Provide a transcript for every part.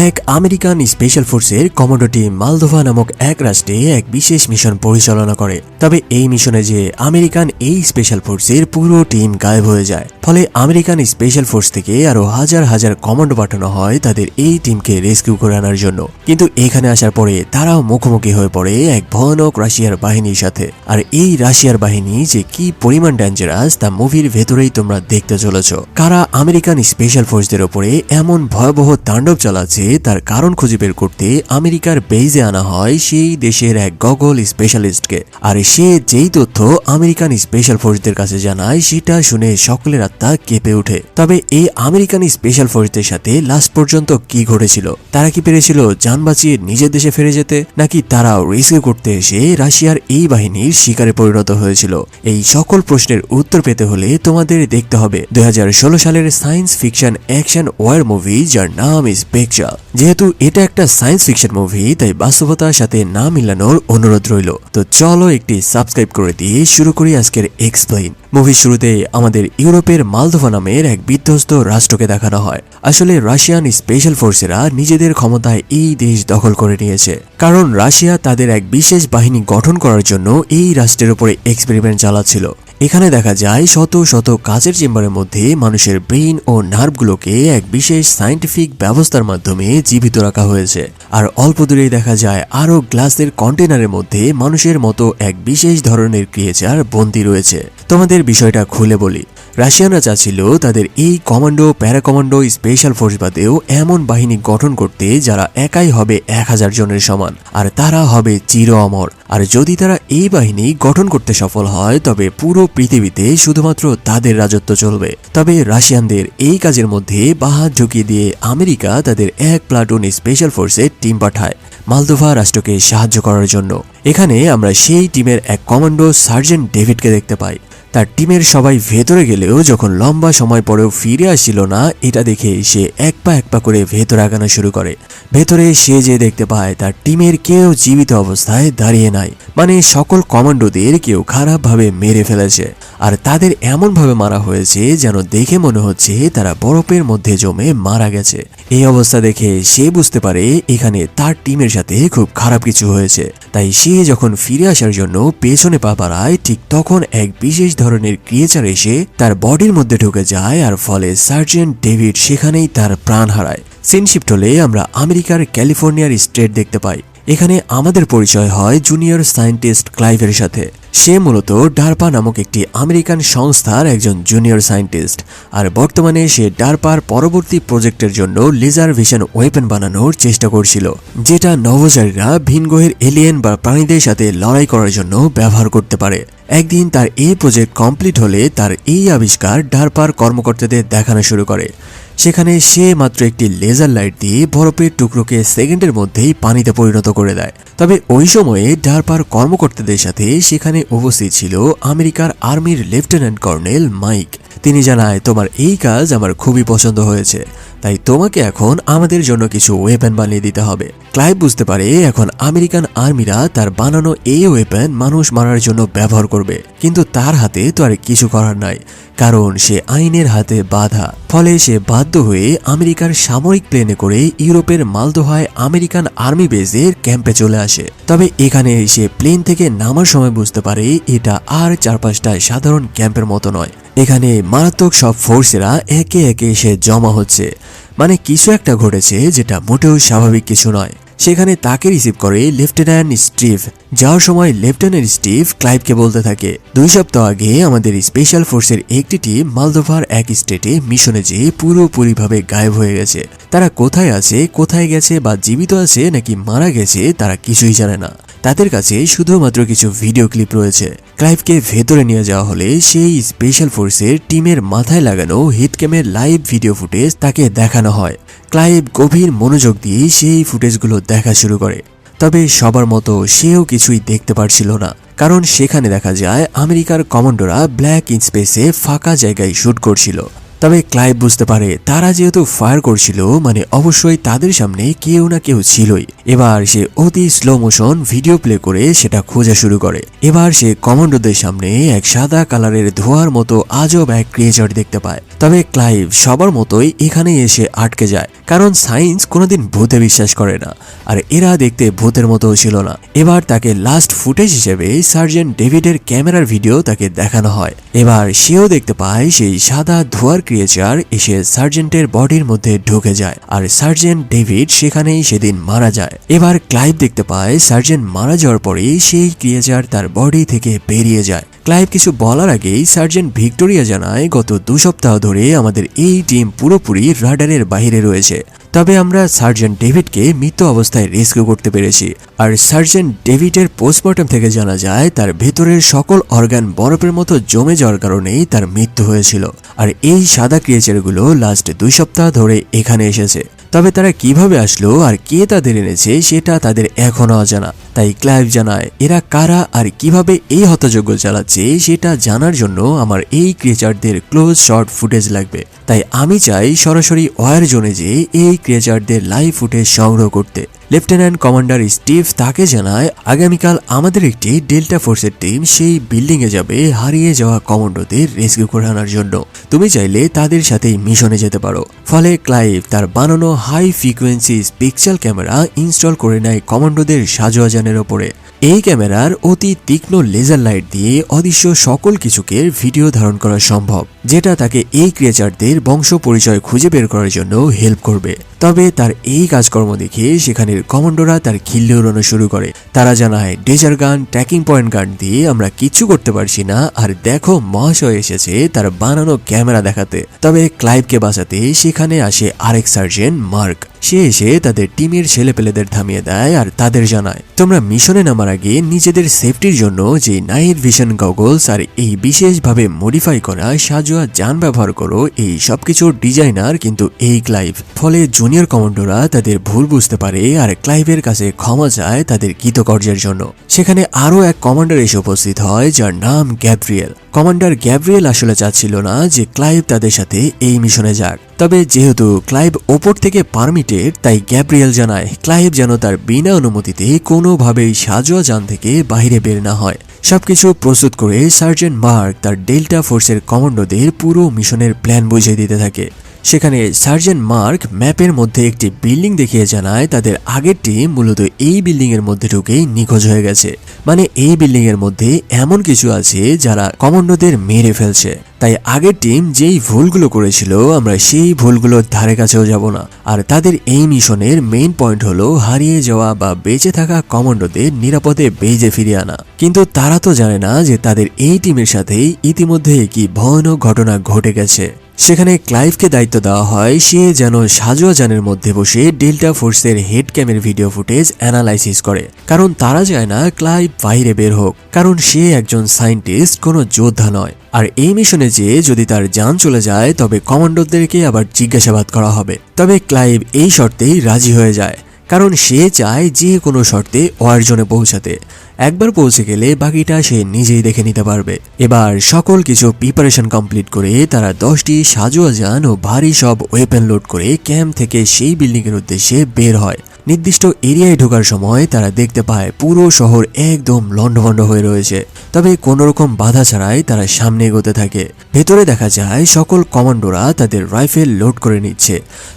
এক American special ফোর্সের commando team Moldova নামক এক রাষ্ট্রে এক বিশেষ মিশন পরিচালনা করে। তবে এই মিশনে যে আমেরিকান এই স্পেশাল ফোর্সের পুরো টিম গায়েব হয়ে যায়। ফলে আমেরিকান স্পেশাল ফোর্স থেকে আরো হাজার হাজার কমান্ডো পাঠানো হয় তাদের এই টিমকে রেস্কিউ করে আনার জন্য। কিন্তু এখানে আসার পরে তারাও মুখোমুখি হয়ে পড়ে এক ভয়ানক রাশিয়ার বাহিনীর সাথে। আর এই রাশিয়ার বাহিনী যে কি পরিমাণ ডেঞ্জারাস তা মুভির ভেতরেই তোমরা দেখতে চলেছ। কারা আমেরিকান স্পেশাল ফোর্সদের উপরে এমন ভয়াবহ তাণ্ডব চালাচ্ছে তার কারণ খুঁজে বের করতে আমেরিকার বেইজে আনা হয় সেই দেশের এক গগল স্পেশালিস্টকে। আর সে যেই তথ্য আমেরিকান স্পেশাল ফোর্সদের কাছে জানায় সেটা শুনে সকলের আত্মা কেঁপে ওঠে। তবে এই আমেরিকান স্পেশাল ফোর্সদের সাথে লাস্ট পর্যন্ত কি ঘটেছিল? তারা কি পেরেছিল যান বাঁচিয়ে নিজের দেশে ফিরে যেতে, নাকি তারাও রেস্কিউ করতে এসে রাশিয়ার এই বাহিনীর শিকারে পরিণত হয়েছিল? এই সকল প্রশ্নের উত্তর পেতে হলে তোমাদের দেখতে হবে 2016 সালের science fiction action war movie যার নাম স্পেকট্রা। যেহেতু এটা একটা সায়েন্স ফিকশন মুভি তাই বাস্তবতার সাথে না মিলানোর অনুরোধ রইল। তো চলো একটি সাবস্ক্রাইব করে দিয়ে শুরু করি আজকের এক্সপ্লেইন। মুভির শুরুতে আমাদের ইউরোপের মালদোভা নামের এক বিধ্বস্ত রাষ্ট্রকে দেখানো হয়। আসলে রাশিয়ান স্পেশাল ফোর্সেরা নিজেদের ক্ষমতায় এই দেশ দখল করে নিয়েছে, কারণ রাশিয়া তাদের এক বিশেষ বাহিনী গঠন করার জন্য এই রাষ্ট্রের উপরে এক্সপেরিমেন্ট চালাচ্ছিল। এখানে দেখা যায় শত শত কাচের চেম্বারের মধ্যে মানুষের ব্রেইন ও নার্ভগুলোকে এক বিশেষ সায়েন্টিফিক ব্যবস্থার মাধ্যমে জীবিত রাখা হয়েছে। আর অল্প দূরেই দেখা যায় আরো গ্লাসের কন্টেনারের মধ্যে মানুষের মতো এক বিশেষ ধরনের ক্রিয়েচার বন্দী রয়েছে। তোমাদের বিষয়টা খুলে বলি, রাশিয়ানরা চাচ্ছিল তাদের এই কমান্ডো, প্যারাকমান্ডো, স্পেশাল ফোর্স বাদেও এমন বাহিনী গঠন করতে যারা একাই হবে 1000 জনের সমান, আর তারা হবে চির অমর। আর যদি তারা এই বাহিনী গঠন করতে সফল হয় তবে পুরো পৃথিবীতে শুধুমাত্র তাদের রাজত্ব চলবে। তবে রাশিয়ানদের এই কাজের মধ্যে বাহাত ঝুঁকিয়ে দিয়ে আমেরিকা তাদের এক প্লাটুন স্পেশাল ফোর্সের টিম পাঠায় মালদোভা রাষ্ট্রকে সাহায্য করার জন্য। এখানে আমরা সেই টিমের এক কমান্ডো সার্জেন্ট ডেভিডকে দেখতে পাই। তার টিমের সবাই ভেতরে গেলেও যখন লম্বা সময় পরেও ফিরে আসছিল না, এটা দেখে সে এক পা করে ভেতরে আগানো শুরু করে। ভেতরে সে যে দেখতে পায় তার টিমের কেউ জীবিত অবস্থায় দাঁড়িয়ে নাই, মানে সকল কমান্ডোদের কেউ খারাপভাবে মেরে ফেলেছে। আর তাদের এমনভাবে মারা হয়েছে যেন দেখে মনে হচ্ছে তারা বরফের মধ্যে জমে মারা গেছে। এই অবস্থা দেখে সে বুঝতে পারে এখানে তার টিমের সাথে খুব খারাপ কিছু হয়েছে। তাই সে যখন ফিরে আসার জন্য পেছনে পা বাড়ায়, ঠিক তখন এক বিশেষ ধরনের ক্রিয়েচার এসে তার বডির মধ্যে ঢুকে যায়, আর ফলে সার্জেন্ট ডেভিড সেখানেই তার প্রাণ হারায়। সিন শিফট হলে আমরা আমেরিকার ক্যালিফোর্নিয়ার স্টেট দেখতে পাই। এখানে আমাদের পরিচয় হয় জুনিয়র সায়েন্টিস্ট ক্লাইভের সাথে। সে মূলত ডারপা নামক একটি আমেরিকান সংস্থার একজন জুনিয়র সায়েন্টিস্ট। আর বর্তমানে সে ডারপার পরবর্তী প্রজেক্টের জন্য লেজার ভিশন ওয়েপন বানানোর চেষ্টা করছিল, যেটা নভোচারীরা ভিনগ্রহের এলিয়েন বা প্রাণীদের সাথে লড়াই করার জন্য ব্যবহার করতে পারে। একদিন তার এই প্রজেক্ট কমপ্লিট হলে তার এই আবিষ্কার ডারপার কর্মকর্তাদের দেখানো শুরু করে। সেখানে সে মাত্র একটি লেজার লাইট দিয়ে বরফের টুকরোকে সেকেন্ডের মধ্যেই পানিতে পরিণত করে দেয়। তবে ওই সময়ে ডারপার কর্মকর্তাদের সাথে সেখানে উপস্থিত ছিল আমেরিকার আর্মির লেফটেন্যান্ট কর্নেল মাইক। তিনি জানায়, তোমার এই কাজ আমার খুবই পছন্দ হয়েছে, তাই তোমাকে এখন আমাদের জন্য কিছু ওয়েপন বানিয়ে দিতে হবে। ক্লাইভ বুঝতে পারে এখন আমেরিকান আর্মিরা তার বানানো এই ওয়েপন মানুষ মারার জন্য ব্যবহার করবে, কিন্তু তার হাতে তো আর কিছু করার নাই, কারণ সে আইনের হাতে বাধা। ফলে সে বাধ্য হয়ে আমেরিকার সামরিক প্লেনে করে ইউরোপের মালদোভায় আমেরিকান আর্মি বেজের ক্যাম্পে চলে আসে। তবে এখানে সে প্লেন থেকে নামার সময় বুঝতে পারে এটা আর 4-5টা সাধারণ ক্যাম্পের মতো নয়। এখানে মারাত্মক সব ফোর্সেরা একে একে এসে জমা হচ্ছে, মানে কিছু একটা ঘটেছে যেটা মোটেও স্বাভাবিক কিছু নয়। সেখানে তাকে রিসিভ করে লেফটেন্যান্ট স্টিভ। যাওয়ার সময় লেফটেন্যান্ট স্টিভ ক্লাইভকে বলতে থাকে, 2 সপ্তাহ আগে আমাদের স্পেশাল ফোর্সের একটি টিম মালদোভার এক স্টেটে মিশনে যেয়ে পুরোপুরিভাবে গায়েব হয়ে গেছে। তারা কোথায় আছে, কোথায় গেছে, বা জীবিত আছে নাকি মারা গেছে তারা কিছুই জানে না। তাদের কাছে শুধুমাত্র কিছু ভিডিও ক্লিপ রয়েছে। ক্লাইভকে ভেতরে নিয়ে যাওয়া হলে সেই স্পেশাল ফোর্সের টিমের মাথায় লাগানো হিটক্যামের লাইভ ভিডিও ফুটেজ তাকে দেখানো হয়। ক্লাইভ গভীর মনোযোগ দিয়ে সেই ফুটেজগুলো দেখা শুরু করে। তবে সবার মতো সেও কিছুই দেখতে পারছিল না, কারণ সেখানে দেখা যায় আমেরিকার কমান্ডোরা ব্ল্যাক ইন স্পেসে ফাঁকা জায়গায় শুট করছিল। তবে ক্লাইভ বুঝতে পারে তারা যেহেতু ফায়ার করছিল মানে অবশ্যই তাদের সামনে কেউ না কেউ ছিলই। এবার সে অতি স্লো মোশন ভিডিও প্লে করে সেটা খোঁজা শুরু করে। এবার সে কমান্ডোদের সামনে এক সাদা কালারের ধোঁয়ার মতো আজব এক ক্রিয়েচার দেখতে পায়। তবে ক্লাইভ সবার মতোই এখানে এসে আটকে যায়, কারণ সায়েন্স কোনোদিন ভূতে বিশ্বাস করে না, আর এরা দেখতে ভূতের মতো ছিল না। এবার তাকে লাস্ট ফুটেজ হিসেবে সার্জেন্ট ডেভিডের ক্যামেরার ভিডিও তাকে দেখানো হয়। এবার সেও দেখতে পায় সেই সাদা ধোঁয়ার ক্রিয়েচার এসে সার্জেন্টের বডির মধ্যে ঢুকে যায়, আর সার্জেন্ট ডেভিড সেখানেই সেদিন মারা যায়। এবার ক্লাইভ দেখতে পায় সার্জেন্ট মারা যাওয়ার পরে সেই ক্রিয়েচার তার বডি থেকে বেরিয়ে যায়। ক্লাইভ কিছু বলার আগেই সার্জেন্ট ভিক্টোরিয়া জানায়, গত 2 সপ্তাহ ধরে আমাদের এই টিম পুরোপুরি রাডারের বাইরে রয়েছে, তবে আমরা সার্জেন্ট ডেভিডকে মৃত অবস্থায় রেস্কিউ করতে পেরেছি। আর সার্জেন্ট ডেভিডের পোস্টমর্টম থেকে জানা যায় তার ভেতরের সকল অর্গান বরফের মতো জমে যাওয়ার কারণেই তার মৃত্যু হয়েছিল। আর এই সাদা ক্রিয়েচারগুলো লাস্ট 2 সপ্তাহ ধরে এখানে এসেছে, তবে তারা কিভাবে আসলো আর কে তাদের এনেছে সেটা তাদের এখনো অজানা। তাই ক্লাইভ জানায় এরা কারা আর কিভাবে এই হত্যাযজ্ঞ চালাচ্ছে সেটা জানার জন্য আমার এই ক্রিয়েচারদের ক্লোজ শর্ট ফুটেজ লাগবে। তাই আমি চাই সরাসরি ওয়ার জোনে যে এই ক্রিয়েচারদের লাইভ ফুটেজ সংগ্রহ করতে। লেফটেন্যান্ট কমান্ডার স্টিভ তাকে জানায় আগামীকাল আমাদের একটি ডেল্টা ফোর্সের টিম সেই বিল্ডিং এ যাবে হারিয়ে যাওয়া কমান্ডোদের রেস্কিউ করে আনার জন্য। তুমি চাইলে তাদের সাথেই মিশনে যেতে পারো। ফলে ক্লাইভ তার বানানো high frequency pixel camera install করে নেয় কমান্ডোদের সাজোয়া যানের ওপরে। এই ক্যামেরার অতি তীক্ষ্ণ লেজার লাইট দিয়ে অদৃশ্য সকল কিছুকে ভিডিও ধারণ করা সম্ভব, যেটা তাকে এই ক্রিয়েচারদের বংশ পরিচয় খুঁজে বের করার জন্য হেল্প করবে। তবে তার এই কাজকর্ম দেখে সেখানের কমান্ডোরা তার খিল্লি উড়ানো শুরু করে। তারা জানায় ডেজার গান, ট্র্যাকিং পয়েন্ট গান দিয়ে আমরা কিচ্ছু করতে পারছি না, আর দেখো মহাশয় এসেছে তার বানানো ক্যামেরা দেখাতে। তবে ক্লাইভকে বাঁচাতে সেখানে আসে আরেক সার্জেন্ট মার্ক। সে এসে তাদের টিমের ছেলেপেলেদের থামিয়ে দেয় আর তাদের জানায় তোমরা মিশনে নামার আগে নিজেদের সেফটির জন্য যে নাইট ভিশন গগলস আর এই বিশেষভাবে মডিফাই করা সাজোয়া যান ব্যবহার করো, এই সবকিছুর ডিজাইনার কিন্তু এই ক্লাইভ। ফলে জুনিয়র কমান্ডোরা তাদের ভুল বুঝতে পারে আর ক্লাইভের কাছে ক্ষমা চায় তাদের কৃতকার্যের জন্য। সেখানে আরো এক কমান্ডার এসে উপস্থিত হয় যার নাম গ্যাব্রিয়েল। কমান্ডার গ্যাব্রিয়েল আসলে চাচ্ছিল না যে ক্লাইভ তাদের সাথে এই মিশনে যাক, তবে যেহেতু ক্লাইভ ওপর থেকে পারমিটেড তাই গ্যাব্রিয়েল জানায় ক্লাইভ যেন তার বিনা অনুমতিতে কোনোভাবেই সাজোয়া যান থেকে বাইরে বের না হয়। সবকিছু প্রস্তুত করে সার্জেন্ট মার্ক তার ডেল্টা ফোর্সের কমান্ডোদের পুরো মিশনের প্ল্যান বুঝিয়ে দিতে থাকে। সেখানে সার্জেন্ট মার্ক ম্যাপের মধ্যে একটি বিল্ডিং দেখিয়ে জানায় তাদের আগের টিম মূলত এই বিল্ডিং এর মধ্যে ঢুকেই নিখোঁজ হয়ে গেছে। মানে এই বিল্ডিং এর মধ্যে এমন কিছু আছে যারা কমান্ডোদের মেরে ফেলছে। তাই আগের টিম যেই ভুলগুলো করেছিল আমরা সেই ভুলগুলোর ধারে কাছেও যাব না। আর তাদের এই মিশনের মেইন পয়েন্ট হলো হারিয়ে যাওয়া বা বেঁচে থাকা কমান্ডোদের নিরাপদে বেজে ফিরিয়ে আনা। কিন্তু তারা তো জানে না যে তাদের এই টিমের সাথেই ইতিমধ্যে কি ভয়ানক ঘটনা ঘটে গেছে। সেখানে ক্লাইভকে দায়িত্ব দেওয়া হয় সে যেন সাজোয়া যানের মধ্যে বসে ডেল্টা ফোর্সের হেড ক্যামের ভিডিও ফুটেজ অ্যানালাইসিস করে, কারণ তারা চায় না ক্লাইভ বাইরে বের হোক, কারণ সে একজন সায়েন্টিস্ট, কোনো যোদ্ধা নয়। আর এই মিশনে যেয়ে যদি তার জান চলে যায় তবে কমান্ডোদেরকে আবার জিজ্ঞাসাবাদ করা হবে। তবে ক্লাইভ এই শর্তেই রাজি হয়ে যায়, কারণ সে চায় যে কোনো শর্তে ওয়ার জোনে পৌঁছাতে। একবার পৌঁছে গেলে বাকিটা সে নিজেই দেখে নিতে পারবে। এবার সকল কিছু প্রিপারেশন কমপ্লিট করে তারা 10টি সাজোয়া যান ও ভারী সব ওয়েপেন লোড করে ক্যাম্প থেকে সেই বিল্ডিং এর উদ্দেশ্যে বের হয়। নির্দিষ্ট এরিয়ায় ঢোকার সময় তারা দেখতে পায় পুরো শহর একদম লন্ডভন্ড হয়ে রয়েছে, তবে কোনো রকম বাধা ছাড়াই তারা সামনে এগোতে থাকে। ভেতরে দেখা যায় সকল কমান্ডোরা তাদের রাইফেল লোড করে নিচ্ছে,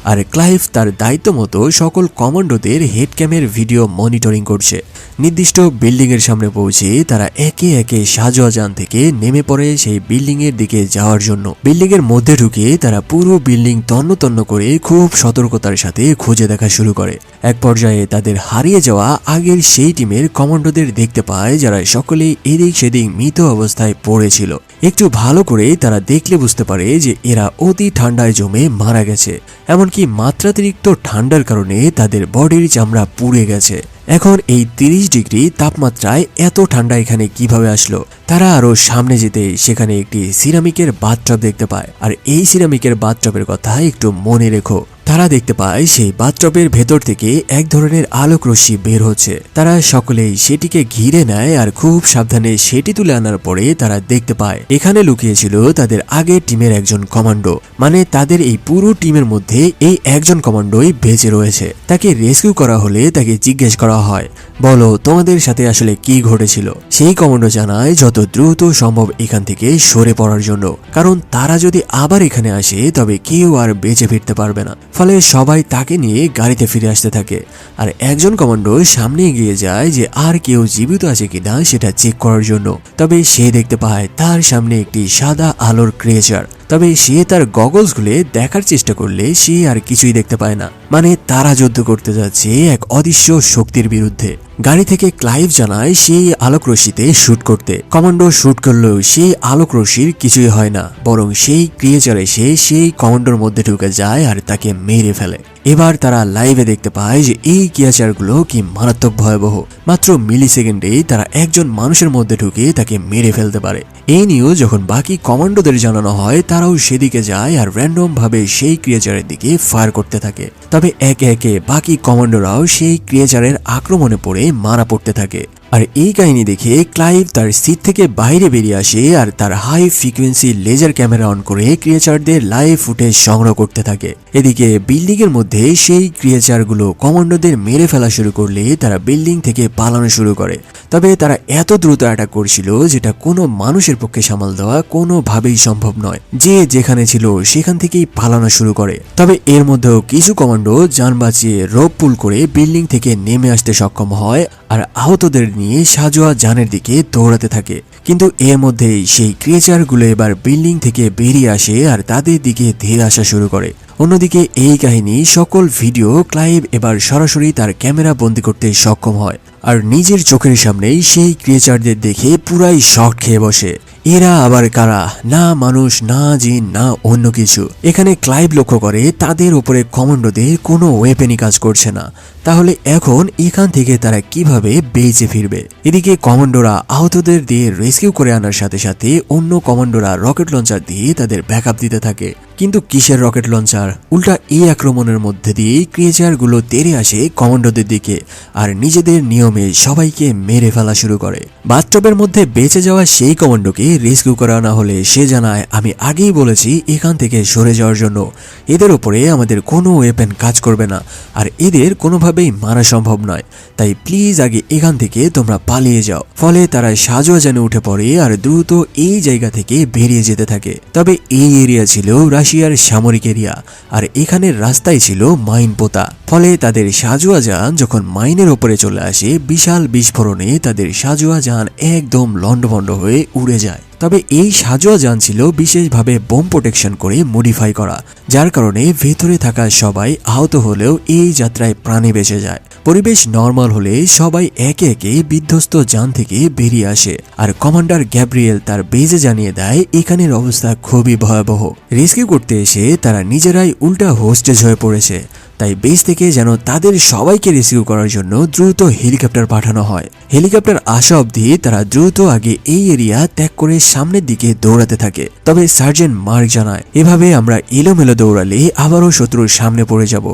আর ক্লাইভ তার দায়িত্ব মতো সকল কমান্ডোদের হেড ক্যামের ভিডিও মনিটরিং করছে। নির্দিষ্ট বিল্ডিং এর সামনে পৌঁছে তারা একে একে সাজোয়া যান থেকে নেমে পড়ে সেই বিল্ডিং এর দিকে যাওয়ার জন্য। বিল্ডিং এর মধ্যে ঢুকে তারা পুরো বিল্ডিং তন্ন তন্ন করে খুব সতর্কতার সাথে খুঁজে দেখা শুরু করে। এক পর্যায়ে তাদের হারিয়ে যাওয়া আগের সেই টিমের কমান্ডোদের দেখতে পায় যারা সকলেই এদিক সেদিক মৃত অবস্থায় পড়েছিল। একটু ভালো করে তারা দেখলে বুঝতে পারে যে এরা অতি ঠান্ডায় জমে মারা গেছে, এমনকি মাত্রাতিরিক্ত ঠান্ডার কারণে তাদের বডির চামড়া পুড়ে গেছে। এখন এই 30 ডিগ্রি তাপমাত্রায় এত ঠান্ডা এখানে কিভাবে আসলো? তারা আরো সামনে যেতে সেখানে একটি সিরামিকের বাথটব দেখতে পায়, আর এই সিরামিকের বাথটবের কথা একটু মনে রেখো। তারা দেখতে পায় সেই বাথটবের ভেতর থেকে এক ধরনের আলোক রশ্মি বের হচ্ছে। তারা সকলেই সেটিকে ঘিরে নেয় আর খুব সাবধানে সেটি তুলে আনার পরে তারা দেখতে পায় এখানে লুকিয়েছিল তাদের আগের টিমের একজন কমান্ডো। মানে তাদের এই পুরো টিমের মধ্যে এই একজন কমান্ডোই বেঁচে রয়েছে। তাকে রেস্কিউ করা হলে তাকে জিজ্ঞেস করা হয় বলো তোমাদের সাথে আসলে কি ঘটেছিল। সেই কমান্ডো জানায় যত দ্রুত সম্ভব এখান থেকে সরে পড়ার জন্য, কারণ তারা যদি আবার এখানে আসে তবে কেউ আর বেঁচে ফিরতে পারবে না। ফলে সবাই তাকে নিয়ে গাড়িতে ফিরে আসতে থাকে, আর একজন কমান্ডো সামনে এগিয়ে যায় যে আর কেউ জীবিত আছে কিনা সেটা চেক করার জন্য। তবে সে দেখতে পায় তার সামনে একটি সাদা আলোর ক্রিয়েচার। তবে সে তার গগলস খুলে দেখার চেষ্টা করলে সে আর কিছুই দেখতে পায় না। মানে তারা যুদ্ধ করতে যাচ্ছে এক অদৃশ্য শক্তির বিরুদ্ধে। গাড়ি থেকে ক্লাইভ জানায় সেই আলোক রশ্মিতে শুট করতে। কমান্ডো শুট করলেও সেই আলোক রশ্মির কিছুই হয় না, বরং সেই ক্রিয়েচার এসে সেই কমান্ডোর মধ্যে ঢুকে যায় আর তাকে মেরে ফেলে। এবার তারা লাইভে দেখতে পায় যে এই ক্রিয়েচারগুলো কি মারাত্মক ভয়াবহ। মাত্র মিলি সেকেন্ডেই তারা একজন মানুষের মধ্যে ঢুকে তাকে মেরে ফেলতে পারে। এই নিয়েও যখন বাকি কমান্ডোদের জানানো হয় তারাও সেদিকে যায় আর র্যান্ডম ভাবে সেই ক্রিয়েচারের দিকে ফায়ার করতে থাকে। তবে একে একে বাকি কমান্ডোরাও সেই ক্রিয়েচারের আক্রমণে পড়ে মারা পড়তে থাকে। আর এই কাহিনী দেখে ক্লাইভ তার সিট থেকে বাইরে বেরিয়ে আসে আর তার high frequency laser camera on করে ক্রিয়েচারদের লাইভ ফুটেজ সংগ্রহ করতে থাকে। এদিকে বিল্ডিং এর মধ্যে সেই ক্রিয়েচারগুলো কমান্ডোদের মেরে ফেলা শুরু করলে তারা বিল্ডিং থেকে পালানো শুরু করে। তবে তারা এত দ্রুত অ্যাটাক করছিল যেটা কোনো মানুষের পক্ষে সামাল দেওয়া কোনোভাবেই সম্ভব নয়। যে যেখানে ছিল সেখান থেকেই পালানো শুরু করে। তবে এর মধ্যেও কিছু কমান্ডো যান বাঁচিয়ে রোপ পুল করে বিল্ডিং থেকে নেমে আসতে সক্ষম হয় আর আহতদের নিয়ে সাজোয়া জানের দিকে দৌড়াতে থাকে। কিন্তু এর মধ্যেই সেই ক্রিয়েচারগুলো এবার বিল্ডিং থেকে বেরিয়ে আসে আর তাদের দিকে ধেয়ে আসা শুরু করে। অন্যদিকে এই কাহিনী সকল ভিডিও ক্লাইভ এবার সরাসরি তার ক্যামেরা বন্দি করতে সক্ষম হয় আর নিজের চোখের সামনেই সেই ক্রিয়েচারদের দেখে পুরাই শক খেয়ে বসে। এরা আবার কারা? না মানুষ, না জিন, না অন্য কিছু। এখানে ক্লাইভ লক্ষ্য করে তাদের উপরে কমান্ডোদের কোনো ওয়েপেনই কাজ করছে না। তাহলে এখন এখান থেকে তারা কিভাবে বেঁচে ফিরবে? এদিকে কমান্ডোরা আহতদের দিয়ে রেস্কিউ করে আনার সাথে সাথে অন্য কমান্ডোরা রকেট লঞ্চার দিয়ে তাদের ব্যাকআপ দিতে থাকে। কিন্তু কিসের রকেট লঞ্চার? উল্টা এই আক্রমণের মধ্যে দিয়ে ক্রিয়েচারগুলো তেড়ে আসে কমান্ডোদের দিকে আর নিজেদের নিয়মে সবাইকে মেরে ফেলা শুরু করে। বাথটবের মধ্যে বেঁচে যাওয়া সেই কমান্ডোকে রেস্কিউ করা না হলে সে জানায়, আমি আগেই বলেছি এখান থেকে সরে যাওয়ার জন্য। এদের উপরে আমাদের কোনো ওয়েপেন কাজ করবে না আর এদের কোনোভাবেই মারা সম্ভব নয়, তাই প্লিজ আগে এখান থেকে তোমরা পালিয়ে যাও। ফলে তারা সাজোয়া জানে উঠে পড়ে আর দ্রুত এই জায়গা থেকে বেরিয়ে যেতে থাকে। তবে এই এরিয়া ছিল রাশিয়ার সামরিক এরিয়া আর এখানের রাস্তায় ছিল মাইন পোতা। ফলে তাদের সাজোয়া যান যখন মাইনের ওপরে চলে আসে বিশাল বিস্ফোরণে তাদের সাজোয়া যান একদম লন্ডভন্ড হয়ে উড়ে যায়। তবে এই সাজোয়া যান ছিল বিশেষভাবে বোম প্রোটেকশন করে মডিফাই করা, যার কারণে ভেতরে থাকা সবাই আহত হলেও এই যাত্রায় প্রাণে বেঁচে যায়। পরিবেশ নর্মাল হলে সবাই একে একে বিধ্বস্ত যান থেকে বেরিয়ে আসে আর কমান্ডার গ্যাব্রিয়েল তার বেজে জানিয়ে দেয় এখানের অবস্থা খুবই ভয়াবহ। রেস্কিউ করতে এসে তারা নিজেরাই উল্টা হোস্টেজ হয়ে পড়েছে, তাই বেস থেকে যেন তাদের সবাইকে রেস্কিউ করার জন্য দ্রুত হেলিকপ্টার পাঠানো হয়। হেলিকপ্টার আসা অবধি তারা দ্রুত আগে এই এরিয়া ত্যাগ করে সামনের দিকে দৌড়াতে থাকে। তবে সার্জেন্ট মার্ক জানায়, এভাবে আমরা এলোমেলো দৌড়ালে আবারও শত্রুর সামনে পড়ে যাব,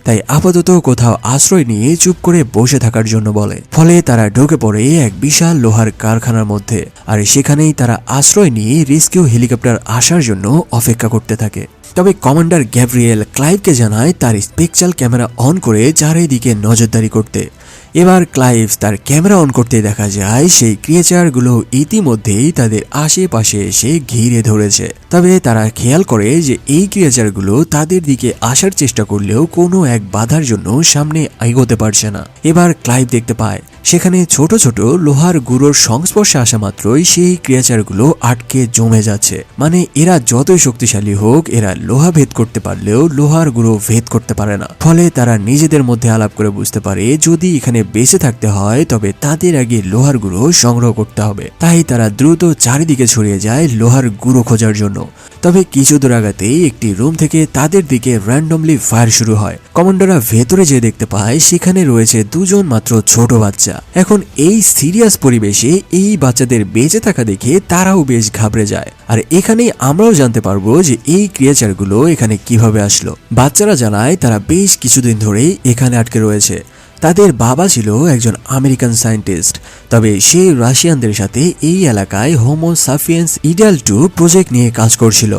তাই আপাতত কোথাও আশ্রয় নিয়ে চুপ করে বসে থাকার জন্য বলে। ফলে তারা ঢুকে পড়ে এক বিশাল লোহার কারখানার মধ্যে আর সেখানেই তারা আশ্রয় নিয়ে রেস্কিউ হেলিকপ্টার আসার জন্য অপেক্ষা করতে থাকে। তবে কমান্ডার গ্যাব্রিয়েল ক্লাইভকে জানায় তার স্পেকচাল ক্যামেরা অন করে চারিদিকে নজরদারি করতে। এবার ক্লাইভ তার ক্যামেরা অন করতে দেখা যায় সেই ক্রিয়েচারগুলো ইতিমধ্যেই তাদের আশেপাশে এসে ঘিরে ধরেছে। তবে তারা খেয়াল করে যে এই ক্রিয়েচারগুলো তাদের দিকে আসার চেষ্টা করলেও কোনো এক বাধার জন্য সামনে এগোতে পারছে না। এবার ক্লাইভ দেখতে পায় সেখানে ছোট ছোট লোহার গুঁড়োর সংস্পর্শে আসা মাত্রই সেই ক্রিয়েচারগুলো আটকে জমে যাচ্ছে। মানে এরা যতই শক্তিশালী হোক, এরা লোহা ভেদ করতে পারলেও লোহার গুঁড়ো ভেদ করতে পারে না। ফলে তারা নিজেদের মধ্যে আলাপ করে বুঝতে পারে যদি এখানে বেঁচে থাকতে হয় তবে তাদের আগে লোহার গুঁড়ো সংগ্রহ করতে হবে। তাই তারা দ্রুত চারিদিকে ছড়িয়ে যায় লোহার গুঁড়ো খোঁজার জন্য। তবে কিছু দূর আগাতেই একটি রুম থেকে তাদের দিকে র্যান্ডমলি ফায়ার শুরু হয়। কমান্ডাররা ভেতরে যে দেখতে পায় সেখানে রয়েছে দুজন মাত্র ছোট বাচ্চা। এখন এই সিরিয়াস পরিবেশে এই বাচ্চাদের বেঁচে থাকা দেখে তারাও বেশ ঘাবড়ে যায়। আর এখানেই আমরাও জানতে পারবো যে এই ক্রিয়েচারগুলো এখানে কিভাবে আসলো। বাচ্চারা জানায় তারা বেশ কিছুদিন ধরেই এখানে আটকে রয়েছে। তাদের বাবা ছিল একজন আমেরিকান সায়েন্টিস্ট, তবে সে রাশিয়ানদের সাথে এই এলাকায় হোমো সাপিয়েন্স ইডিয়াল 2 প্রজেক্ট নিয়ে কাজ করছিল।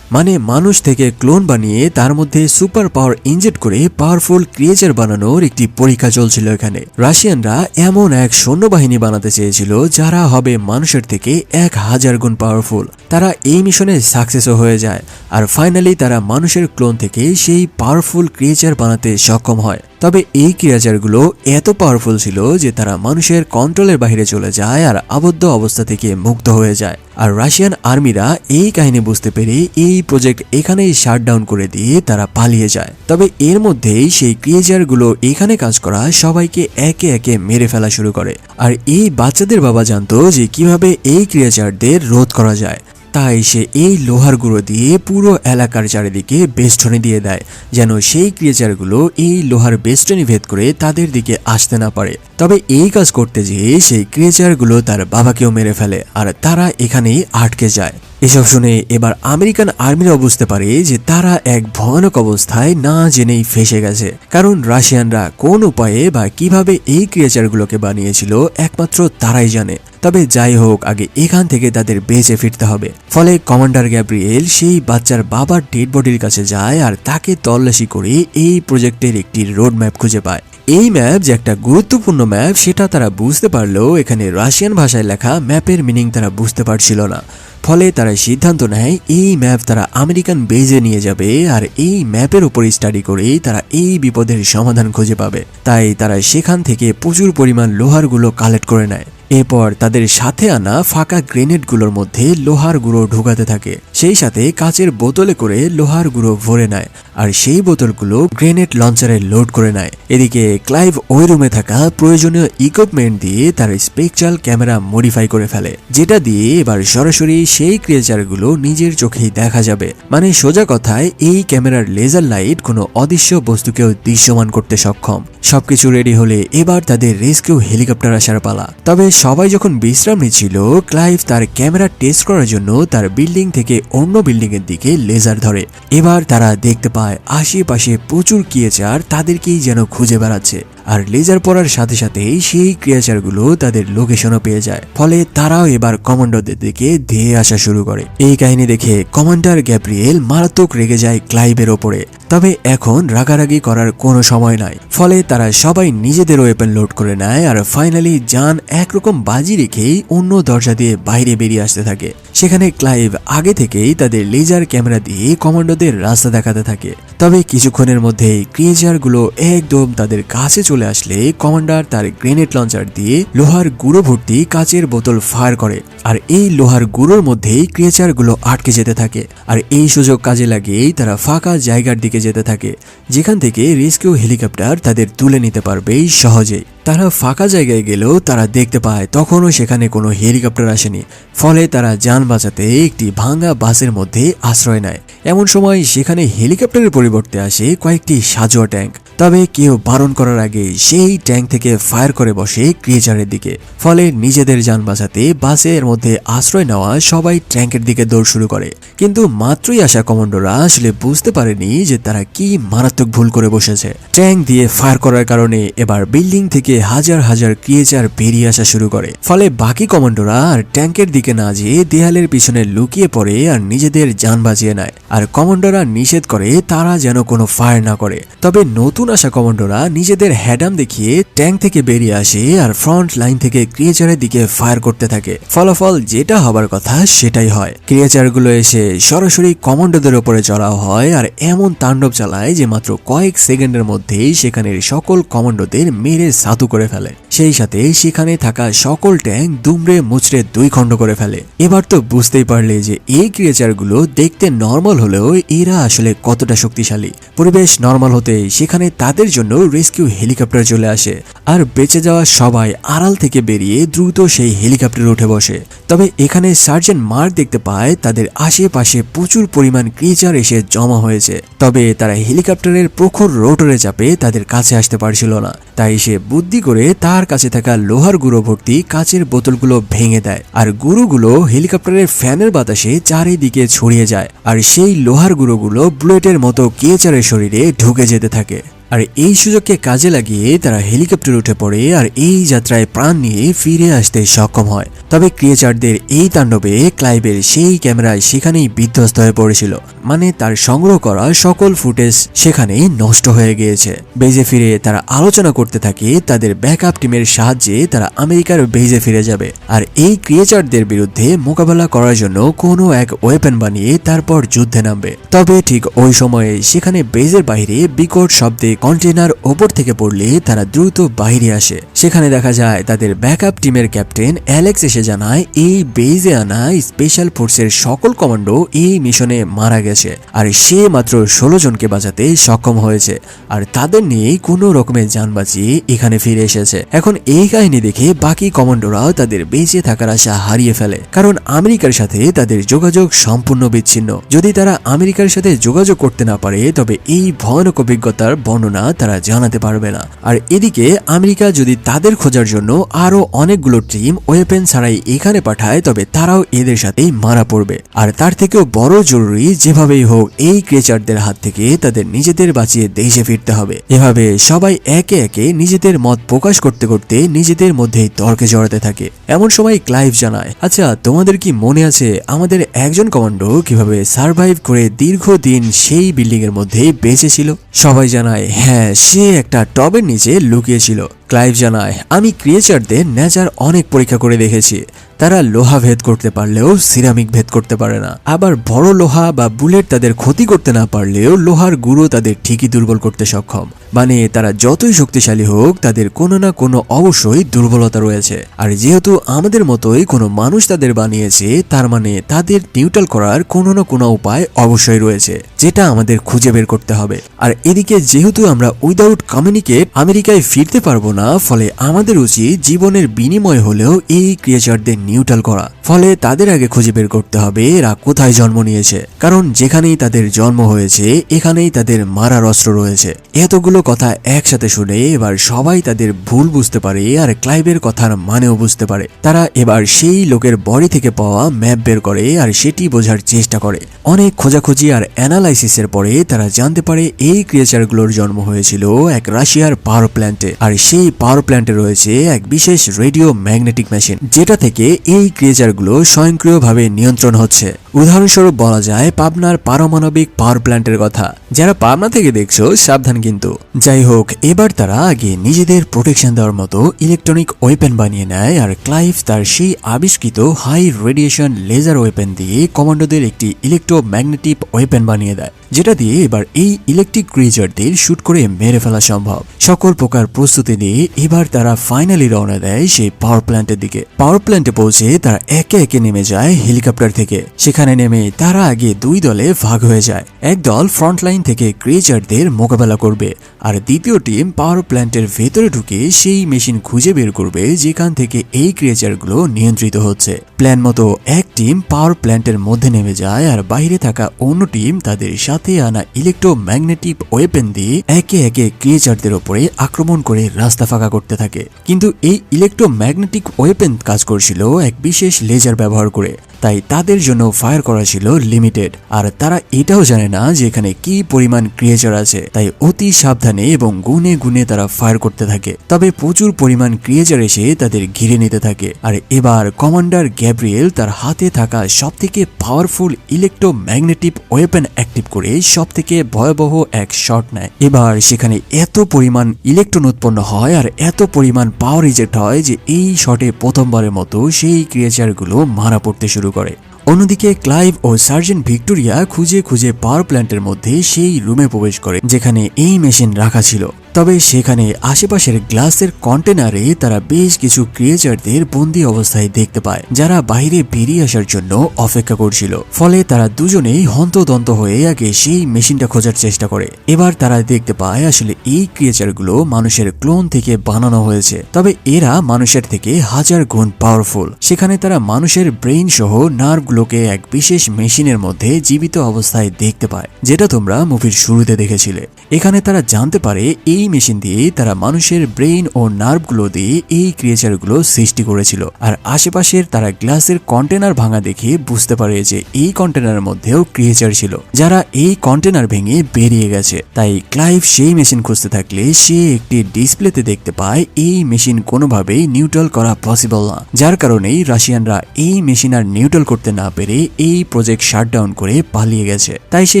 মানে মানুষ থেকে ক্লোন বানিয়ে তার মধ্যে সুপার পাওয়ার ইনজেক্ট করে পাওয়ারফুল ক্রিয়েচার বানানোর একটি পরীক্ষা চলছিল এখানে। রাশিয়ানরা এমন এক সৈন্যবাহিনী বানাতে চেয়েছিল যারা হবে মানুষের থেকে 1000 গুণ পাওয়ারফুল। তারা এই মিশনে সাকসেসও হয়ে যায় আর ফাইনালি তারা মানুষের ক্লোন থেকে সেই পাওয়ারফুল ক্রিয়েচার বানাতে সক্ষম হয়। তবে এই ক্রিয়েচারগুলো এত পাওয়ারফুল ছিল যে তারা মানুষের কন্ট্রোলের বাইরে চলে যায় আর আবদ্ধ অবস্থা থেকে মুক্ত হয়ে যায়। আর রাশিয়ান আর্মিরা এই কাহিনী বুঝতে পেরে এই প্রজেক্ট এখানেই শাটডাউন করে দিয়ে তারা পালিয়ে যায়। তবে এর মধ্যেই সেই ক্রিয়েচারগুলো এখানে কাজ করা সবাইকে একে একে মেরে ফেলা শুরু করে। আর এই বাচ্চাদের বাবা জানতো যে কিভাবে এই ক্রিয়েচারদের রোধ করা যায়, তাই সে এই লোহার গুঁড়ো দিয়ে পুরো এলাকার চারিদিকে বেষ্টনী দিয়ে দেয় যেন সেই ক্রিয়েচারগুলো এই লোহার বেষ্টনী ভেদ করে তাদের দিকে আসতে না পারে। তবে এই কাজ করতে যেয়ে সেই ক্রিয়েচারগুলো তার বাবাকেও মেরে ফেলে আর তারা এখানেই আটকে যায়। এসব শুনে এবার আমেরিকান আর্মিরাও বুঝতে পারে যে তারা এক ভয়ানক অবস্থায় না জেনেই ফেসে গেছে, কারণ রাশিয়ানরা কোন উপায়ে বা কিভাবে এই ক্রিয়েচারগুলোকে বানিয়েছিল একমাত্র তারাই জানে। তবে যাই হোক, আগে এখান থেকে তাদের বেঁচে ফিরতে হবে। ফলে কমান্ডার গ্যাব্রিয়েল সেই বাচ্চার বাবার ডেড বডির কাছে যায় আর তাকে তল্লাশি করে এই প্রজেক্টের একটি রোড ম্যাপ খুঁজে পায়। এই ম্যাপ যে একটা গুরুত্বপূর্ণ ম্যাপ সেটা তারা বুঝতে পারলেও এখানে রাশিয়ান ভাষায় লেখা ম্যাপের মিনিং তারা বুঝতে পারছিল না। ফলে তারা সিদ্ধান্ত নেয় এই ম্যাপ তারা আমেরিকান বেজে নিয়ে যাবে আর এই ম্যাপের উপর স্টাডি করেই তারা এই বিপদের সমাধান খুঁজে পাবে। তাই তারা সেখান থেকে প্রচুর পরিমাণ লোহারগুলো কালেক্ট করে নেয়। এরপর তাদের সাথে আনা ফাঁকা গ্রেনেডগুলোর মধ্যে লোহার গুঁড়ো ঢুকাতে থাকে, সেই সাথে কাচের বোতলে করে লোহার গুঁড়ো ভরে নেয় আর সেই বোতলগুলো গ্রেনেড লঞ্চারে লোড করে নেয়। এদিকে ক্লাইভ ওই রুমে থাকা প্রয়োজনীয় ইকুইপমেন্ট দিয়ে তার স্পেকট্রাল ক্যামেরা মডিফাই করে ফেলে, যেটা দিয়ে এবার সরাসরি সেই ক্রিয়েচারগুলো নিজের চোখেই দেখা যাবে। মানে সোজা কথায় এই ক্যামেরার লেজার লাইট কোনো অদৃশ্য বস্তুকেও দৃশ্যমান করতে সক্ষম। সবকিছু রেডি হলে এবার তাদের রেস্কিউ হেলিকপ্টার আসার পালা। তবে সবাই যখন বিশ্রাম নিচ্ছিল, ক্লাইভ তার ক্যামেরা টেস্ট করার জন্য তার বিল্ডিং থেকে অন্য বিল্ডিং এর দিকে লেজার ধরে। এবার তারা দেখতে পায় আশেপাশে প্রচুর ক্রিয়েচার তাদেরকেই যেন খুঁজে বেড়াচ্ছে আর লেজার পড়ার সাথে সাথে সেই ক্রিয়েচারগুলো তাদের লোকেশনও পেয়ে যায়। ফলে তারাও এবার কমান্ডারদের দিকে ধেয়ে আসা শুরু করে। এই কাহিনী দেখে কমান্ডার গ্যাব্রিয়েল মারাত্মক রেগে যায় ক্লাইভের ওপরে। তবে এখন রাগারাগি করার কোনো সময় নাই। ফলে তারা সবাই নিজেদের ওয়েপন লোড করে নেয় আর ফাইনালি যান একরকম বাজি রেখেই অন্য দরজা দিয়ে বাইরে বেরিয়ে আসতে থাকে। সেখানে ক্লাইভ আগে থেকেই তাদের লেজার ক্যামেরা দিয়ে কমান্ডোদের রাস্তা দেখাতে থাকে। তবে কিছুক্ষণের মধ্যেই ক্রিয়েচারগুলো একদম তাদের কাছে চলে আসলে কমান্ডার তার গ্রেনেড লঞ্চার দিয়ে লোহার গুঁড়ো ভর্তি কাচের বোতল ফায়ার করে আর এই লোহার গুঁড়োর মধ্যেই ক্রিয়েচারগুলো আটকে যেতে থাকে। আর এই সুযোগ কাজে লাগিয়েই তারা ফাঁকা জায়গার দিকে যেতে থাকে, যেখান থেকে রেস্কিউ হেলিকপ্টার তাদের তুলে নিতে পারবে সহজেই। তারা ফাঁকা জায়গায় গেলেও তারা দেখতে পায় তখনও সেখানে কোনো হেলিকপ্টার আসেনি। ফলে তারা যান বাঁচাতে একটি ভাঙা বাসের মধ্যে আশ্রয় নেয়। এমন সময় সেখানে হেলিকপ্টারের পরিবর্তে আসে কয়েকটি সাজোয়া ট্যাঙ্ক। তবে কেউ বারণ করার আগে সেই ট্যাঙ্ক থেকে ফায়ার করে বসে ক্রিয়েচারের দিকে। ফলে নিজেদের যান বাঁচাতে বাসের মধ্যে আশ্রয় নেওয়া সবাই ট্যাঙ্কের দিকে দৌড় শুরু করে। কিন্তু মাত্রই আসা কমান্ডোরা আসলে বুঝতে পারেনি যে তারা কি মারাত্মক ভুল করে বসেছে। ট্যাঙ্ক দিয়ে ফায়ার করার কারণে এবার বিল্ডিং থেকে হাজার হাজার ক্রিয়েচার বেরিয়ে আসা শুরু করে। ফলে বাকি কমান্ডোরা আর ট্যাঙ্কের দিকে না যেয়ে দেয়ালের পিছনে লুকিয়ে পড়ে আর নিজেদের যান বাঁচিয়ে নেয়। আর কমান্ডোরা নিষেধ করে তারা যেন কোনো ফায়ার না করে। তবে নতুন আসা কমান্ডোরা নিজেদের হ্যাডাম দেখিয়ে ট্যাঙ্ক থেকে বেরিয়ে আসে আর ফ্রন্ট লাইন থেকে ক্রিয়েচারের দিকে ফায়ার করতে থাকে। ফলাফল যেটা হবার কথা সেটাই হয়। ক্রিয়েচারগুলো এসে সরাসরি কমান্ডোদের উপরে চড়াও হয় আর এমন তাণ্ডব চালায় যে মাত্র কয়েক সেকেন্ডের মধ্যেই সেখানের সকল কমান্ডোদের মেরে সাধু করে ফেলে। সেই সাথে সেখানে থাকা সকল ট্যাঙ্ক দুমড়ে মুচড়ে দুই খণ্ড করে ফেলে। এবার তো বুঝতেই পারলে যে এই ক্রিয়েচারগুলো দেখতে নর্মাল হলেও এরা আসলে কতটা শক্তিশালী। পরিবেশ নর্মাল হতে সেখানে তাদের জন্য রেস্কিউ হেলিকপ্টার চলে আসে আর বেঁচে যাওয়া সবাই আড়াল থেকে বেরিয়ে দ্রুত সেই হেলিকপ্টারে উঠে বসে। তবে এখানে সার্জেন্ট মার্ক দেখতে পায় তাদের আশেপাশে প্রচুর পরিমাণ ক্রিয়েচার এসে জমা হয়েছে। তবে তারা হেলিকপ্টারের প্রখর রোটরে চাপে তাদের কাছে আসতে পারছিল না। তাই সে বুদ্ধি করে তার কাছে থাকা লোহার গুঁড়ো ভর্তি কাচের বোতলগুলো ভেঙে দেয় আর গুঁড়োগুলো হেলিকপ্টারের ফ্যানের বাতাসে চারিদিকে ছড়িয়ে যায় আর সেই লোহার গুঁড়োগুলো বুলেটের মতো ক্রিয়েচারের শরীরে ঢুকে যেতে থাকে। আর এই সুযোগকে কাজে লাগিয়ে তারা হেলিকপ্টারে উঠে পড়ে আর এই যাত্রায় প্রাণ নিয়ে ফিরে আসতে সক্ষম হয়। তবে ক্রিয়েচারদের এই তাণ্ডবে ক্লাইভের সেই ক্যামেরায় সেখানেই বিধ্বস্ত হয়ে পড়েছিল, মানে তার সংগ্রহ করা সকল ফুটেজ সেখানেই নষ্ট হয়ে গিয়েছে। বেজে ফিরে তারা আলোচনা করতে থাকে তাদের ব্যাকআপ টিমের সাহায্যে তারা আমেরিকার বেজে ফিরে যাবে আর এই ক্রিয়েচারদের বিরুদ্ধে মোকাবেলা করার জন্য কোনো এক ওয়েপন বানিয়ে তারপর যুদ্ধে নামবে। তবে ঠিক ওই সময়ে সেখানে বেজের বাইরে বিকট শব্দে কন্টেনার ওপর থেকে পড়লে তারা দ্রুত বাইরে আসে। সেখানে দেখা যায় তাদের ব্যাকআপ টিমের ক্যাপ্টেন অ্যালেক্স এসে জানায় এই বেজে আনা স্পেশাল ফোর্সের সকল কমান্ডো এই মিশনে মারা গেছে আর সে মাত্র 16 জনকে বাঁচাতে সক্ষম হয়েছে আর তাদের নিয়ে কোনো রকমের যান বাঁচিয়ে এখানে ফিরে এসেছে। এখন এই কাহিনী দেখে বাকি কমান্ডোরাও তাদের বেঁচে থাকার আশা হারিয়ে ফেলে, কারণ আমেরিকার সাথে তাদের যোগাযোগ সম্পূর্ণ বিচ্ছিন্ন। যদি তারা আমেরিকার সাথে যোগাযোগ করতে না পারে তবে এই ভয়ানক অভিজ্ঞতার বর্ণনা তারা জানাতে পারবে না। আর এদিকে আমেরিকা যদি তাদের খোঁজার জন্য আরো অনেকগুলো টিম ওয়েপেন ছাড়াই এখানে পাঠায় তবে তারাও এদের সাথেই মারা পড়বে। আর তার থেকেও বড় জরুরি যেভাবেই হোক এই ক্রিয়েচারদের হাত থেকে তাদের নিজেদের বাঁচিয়ে দেশে ফিরতে হবে। এভাবে সবাই একে একে নিজেদের মত প্রকাশ করতে করতে নিজেদের মধ্যেই তর্কে জড়াতে থাকে। এমন সময় ক্লাইভ জানায়, আচ্ছা তোমাদের কি মনে আছে আমাদের একজন কমান্ডো কিভাবে সার্ভাইভ করে দীর্ঘদিন সেই বিল্ডিং এর মধ্যে বেঁচে ছিল? সবাই জানায় হ্যাঁ, সে একটা টবের নিচে লুকিয়েছিল। ক্লাইভ জানায়, আমি ক্রিয়েচারদের নেচার অনেক পরীক্ষা করে দেখেছি, তারা লোহা ভেদ করতে পারলেও সিরামিক ভেদ করতে পারে না। আবার বড় লোহা বা বুলেট তাদের ক্ষতি করতে না পারলেও লোহার গুঁড়ো তাদের ঠিকই দুর্বল করতে সক্ষম। মানে তারা যতই শক্তিশালী হোক তাদের কোনো না কোনো অবশ্যই দুর্বলতা রয়েছে। আর যেহেতু আমাদের মতোই কোনো মানুষ তাদের বানিয়েছে তার মানে তাদের নিউট্রাল করার কোনো না কোনো উপায় অবশ্যই রয়েছে, যেটা আমাদের খুঁজে বের করতে হবে। আর এদিকে যেহেতু আমরা উইদাউট কমিউনিকেট আমেরিকায় ফিরতে পারবো না, ফলে আমাদের উচিত জীবনের বিনিময় হলেও এই ক্রিয়েচারদের নিউট্রাল করা। ফলে তাদের আগে খুঁজে বের করতে হবে এরা কোথায় জন্ম নিয়েছে, কারণ যেখানেই তাদের জন্ম হয়েছে এখানেই তাদের মারার অস্ত্র রয়েছে। এতগুলো কথা একসাথে শুনে এবার সবাই তাদের ভুল বুঝতে পারে আর ক্লাইভের কথার মানেও বুঝতে পারে। তারা এবার সেই লোকের বডি থেকে পাওয়া ম্যাপ বের করে আর সেটি বোঝার চেষ্টা করে। অনেক খোঁজাখুঁজি আর অ্যানালাইসিসের পরে তারা জানতে পারে এই ক্রিয়েচারগুলোর জন্ম হয়েছিল এক রাশিয়ার পাওয়ার প্ল্যান্টে। আর সেই পাওয়ার প্ল্যান্টে রয়েছে এক বিশেষ রেডিও ম্যাগনেটিক মেশিন, যেটা থেকে এই ক্রিয়েচারগুলো স্বয়ংক্রিয়ভাবে নিয়ন্ত্রণ হচ্ছে। উদাহরণস্বরূপ বলা যায় পাবনার পারমাণবিক পাওয়ার প্ল্যান্টের কথা। যারা পাবনা থেকে দেখছো সাবধান কিন্তু। যাই হোক, এবার তারা আগে নিজেদের প্রোটেকশন দেওয়ার মতো ইলেকট্রনিক ওয়েপেন বানিয়ে নেয় আর ক্লাইভ তার সেই আবিষ্কৃত হাই রেডিয়েশন লেজার ওয়েপেন দিয়ে কমান্ডোদের একটি ইলেকট্রোম্যাগনেটিক ওয়েপেন বানিয়ে দেয়, যেটা দিয়ে এবার এই ইলেকট্রিক ক্রিয়েচারদের শুট করে মেরে ফেলা সম্ভব। সকল প্রকার প্রস্তুতি নিয়ে এবার তারা ফাইনালি রওনা দেয় সেই পাওয়ার প্ল্যান্টের দিকে। পাওয়ার প্ল্যান্টে পৌঁছে তারা একে একে নেমে যায় হেলিকপ্টার থেকে। সেখানে নেমে তারা আগে দুই দলে ভাগ হয়ে যায়। এক দল ফ্রন্ট লাইন থেকে ক্রিয়েচারদের মোকাবেলা করবে আর দ্বিতীয় টিম পাওয়ার প্ল্যান্টের ভেতরে ঢুকে সেই মেশিন খুঁজে বের করবে যেখান থেকে এই ক্রিয়েচারগুলো নিয়ন্ত্রিত হচ্ছে। প্ল্যান মতো এক টিম পাওয়ার প্ল্যান্টের মধ্যে নেমে যায় আর বাইরে থাকা অন্য টিম তাদের সাথে আনা ইলেকট্রোম্যাগনেটিক ওয়েপেন দিয়ে একে একে ক্রিয়েচারদের উপরে আক্রমণ করে রাস্তা ফাঁকা করতে থাকে। কিন্তু এই ইলেকট্রোম্যাগনেটিক ওয়েপেন কাজ করছিল এক বিশেষ লেজার ব্যবহার করে, তাই তাদের জন্য ফায়ার করা ছিল লিমিটেড। আর তারা এটাও জানে না যে এখানে কি পরিমাণ ক্রিয়েচার আছে, তাই অতি সাবধানে এবং গুনে গুনে তারা ফায়ার করতে থাকে। তবে প্রচুর পরিমাণ ক্রিয়েচার এসে তাদের ঘিরে নিতে থাকে। আর এবার কমান্ডার গ্যাব্রিয়েল তার হাতে থাকা সবথেকে পাওয়ারফুল ইলেকট্রোম্যাগনেটিক ওয়েপেন অ্যাক্টিভ করে সবথেকে ভয়াবহ এক শট নেয়। এবার সেখানে এত পরিমাণ ইলেকট্রন উৎপন্ন হয় আর এত পরিমাণ পাওয়ার রিজেক্ট হয় যে এই শটে প্রথমবারের মতো সেই ক্রিয়েচারগুলো মারা পড়তে শুরু করে। অন্যদিকে ক্লাইভ ও সার্জেন্ট ভিক্টোরিয়া খুঁজে খুঁজে পাওয়ার প্ল্যান্টের মধ্যে সেই রুমে প্রবেশ করে যেখানে এই মেশিন রাখা ছিল। তবে সেখানে আশেপাশের গ্লাসের কন্টেনারে তারা বেশ কিছু ক্রিয়েচারদের বন্দী অবস্থায় দেখতে পায়, যারা বাইরে বেরিয়ে আসার জন্য অপেক্ষা করছিল। ফলে তারা দুজনেই হন্তদন্ত হয়ে আগে সেই মেশিনটা খোঁজার চেষ্টা করে। এবার তারা দেখতে পায় আসলে এই ক্রিয়েচারগুলো মানুষের ক্লোন থেকে বানানো হয়েছে, তবে এরা মানুষের থেকে 1000 গুণ পাওয়ারফুল। সেখানে তারা মানুষের ব্রেইন সহ নার্ভগুলোকে এক বিশেষ মেশিনের মধ্যে জীবিত অবস্থায় দেখতে পায়, যেটা তোমরা মুভির শুরুতে দেখেছিলে। এখানে তারা জানতে পারে এই মেশিন দিয়ে তারা মানুষের ব্রেইন ও নার্ভগুলো দিয়ে এই ক্রিয়েচারগুলো সৃষ্টি করেছিল। আর আশেপাশের তারা গ্লাসের কন্টেনার ভাঙা দেখে বুঝতে পারে যে এই কন্টেনারের মধ্যেও ক্রিয়েচার ছিল, যারা এই কন্টেনার ভেঙে বেরিয়ে গেছে। তাই ক্লাইভ সেই মেশিন খুঁজতে থাকলে সে একটি ডিসপ্লেতে দেখতে পায় এই মেশিন কোনোভাবেই নিউট্রাল করা পসিবল না, যার কারণেই রাশিয়ানরা এই মেশিন আর নিউট্রাল করতে না পেরে এই প্রজেক্ট শাটডাউন করে পালিয়ে গেছে। তাই সে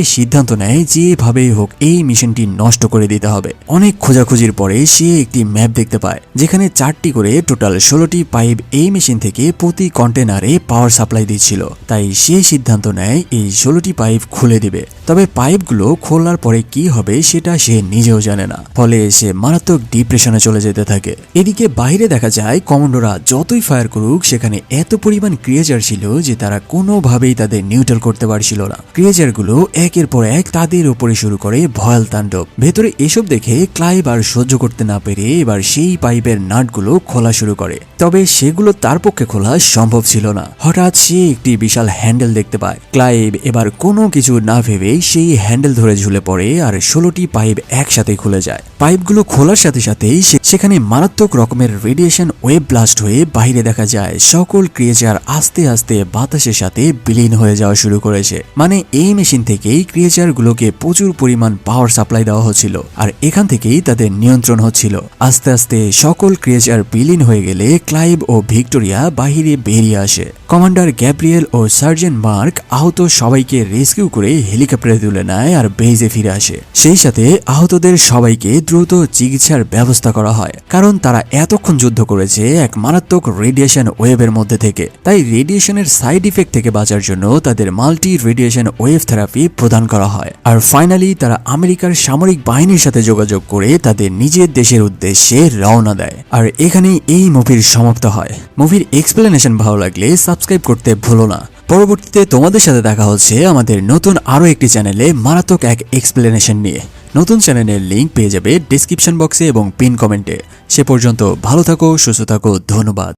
সিদ্ধান্ত নেয় যেভাবেই হোক এই মিশনটি নষ্ট করে দিতে হবে। অনেক খোঁজাখুঁজির পরে সে একটি ম্যাপ দেখতে পায় যেখানে 4টি করে টোটাল 16টি পাইপ এই মেশিন থেকে প্রতি কন্টেনারে পাওয়ার সাপ্লাই দিচ্ছিল। তাই সে সিদ্ধান্ত নেয় এই 16টি পাইপ খুলে দিবে। তবে পাইপগুলো খোলার পরে কি হবে সেটা সে নিজেও জানে না, ফলে সে মারাত্মক ডিপ্রেশনে চলে যেতে থাকে। এদিকে বাইরে দেখা যায় কমান্ডোরা যতই ফায়ার করুক সেখানে এত পরিমাণ ক্রিয়েচার ছিল যে তারা কোনোভাবেই তাদের নিউট্রাল করতে পারছিল না। ক্রিয়েচারগুলো একের পর এক তাদের উপরে শুরু করে ভয়াল তাণ্ডব। ভেতরে এসব দেখে ক্লাইভ আর সহ্য করতে না পেরে এবার সেই পাইপের নাটগুলো খোলা শুরু করে। তবে সেগুলো তার পক্ষে খোলা সম্ভব ছিল না। হঠাৎ সে একটি বিশাল হ্যান্ডেল দেখতে পায়। ক্লাইভ এবার কোনো কিছু না ভেবে সেই হ্যান্ডেল ধরে ঝুলে পড়ে আর 16টি পাইপ একসাথে খুলে যায়। পাইপগুলো খোলার সাথে সাথেই সেখানে মারাত্মক রকমের রেডিয়েশন ওয়েভ ব্লাস্ট হয়ে বাইরে দেখা যায় সকল ক্রিয়েচার আস্তে আস্তে বাতাসের সাথে বিলীন হয়ে যাওয়া শুরু করেছে। মানে এই মেশিন থেকেই ক্রিয়েচারগুলোকে প্রচুর পরিমাণ পাওয়ার সাপ্লাই দেওয়া হচ্ছিল আর এখান থেকেই তাদের নিয়ন্ত্রণ হচ্ছিল। আস্তে আস্তে সকল ক্রিয়েচার বিলীন হয়ে গেলে ক্লাইভ ও ভিক্টোরিয়া বাহিরে বেরিয়ে আসে। কমান্ডার গ্যাব্রিয়েল ও সার্জেন্ট মার্ক আহত সবাইকে রেস্কিউ করে হেলিকপ্টারে তুলে নেয় আর বেজে ফিরে আসে। সেই সাথে আহতদের সবাইকে দ্রুত চিকিৎসার ব্যবস্থা করা হয়, কারণ তারা এতক্ষণ যুদ্ধ করেছে এক মারাত্মক রেডিয়েশন ওয়েভের মধ্যে থেকে। তাই রেডিয়েশনের সাইড ইফেক্ট থেকে বাঁচার জন্য তাদের মাল্টি রেডিয়েশন ওয়েভ থেরাপি প্রদান করা হয়। আর ফাইনালি তারা আমেরিকার সামরিক বাহিনীর সাথে যোগাযোগ করে তাদের নিজের দেশের উদ্দেশ্যে রওনা দেয়। আর এখানেই এই মুভির সমাপ্ত হয়। মুভির এক্সপ্লেনেশন ভালো লাগলে সাবস্ক্রাইব করতে ভুলো না। পরবর্তীতে তোমাদের সাথে দেখা হচ্ছে আমাদের নতুন আরো একটি চ্যানেলে মারাত্মক এক এক্সপ্লেনেশন নিয়ে। নতুন চ্যানেলের লিংক পেয়ে যাবে ডেসক্রিপশন বক্সে এবং পিন কমেন্টে। সে পর্যন্ত ভালো থাকো, সুস্থ থাকো, ধন্যবাদ।